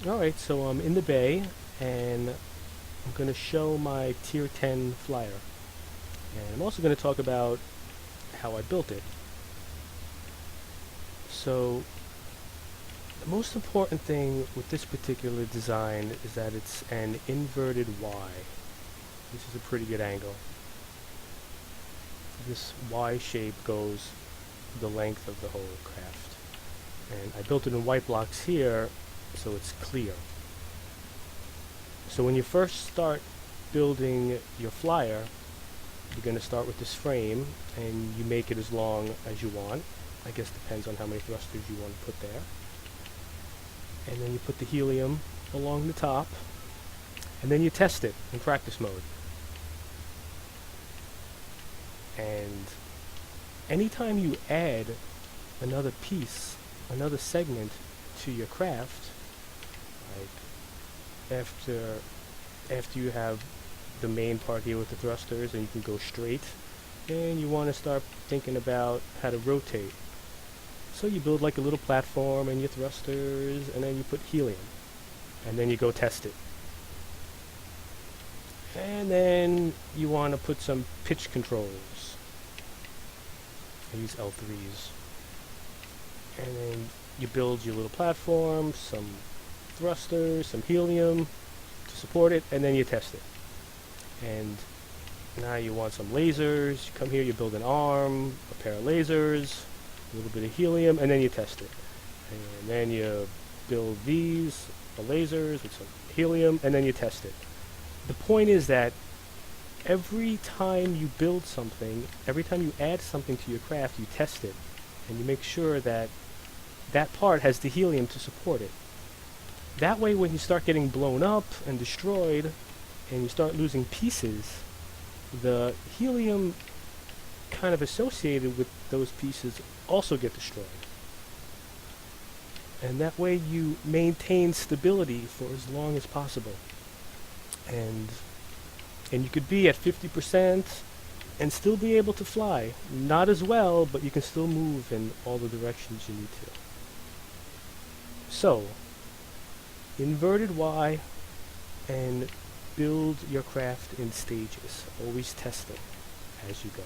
Alright, so I'm in the bay and I'm going to show my Tier 10 Flyer. And I'm also going to talk about how I built it. So the most important thing with this particular design is that it's an inverted Y, which is a pretty good angle. This Y shape goes the length of the whole craft. And I built it in white blocks here so it's clear. So when you first start building your flyer, you're going to start with this frame and you make it as long as you want. I guess depends on how many thrusters you want to put there. And then you put the helium along the top and then you test it in practice mode. And anytime you add another piece, another segment to your craft, like after you have the main part here with the thrusters and you can go straight, and you want to start thinking about how to rotate. So you build like a little platform and your thrusters, and then you put helium, and then you go test it. And then you want to put some pitch controls. I use L3s. And then you build your little platform, some thrusters, some helium to support it, and then you test it. And now you want some lasers. You come here, you build an arm, a pair of lasers, a little bit of helium, and then you test it. And then you build these, the lasers with some helium, and then you test it. The point is that every time you build something, every time you add something to your craft, you test it. And you make sure that that part has the helium to support it. That way when you start getting blown up and destroyed, and you start losing pieces, the helium kind of associated with those pieces also get destroyed. And that way you maintain stability for as long as possible. And you could be at 50% and still be able to fly. Not as well, but you can still move in all the directions you need to. So, inverted Y and build your craft in stages, always testing as you go.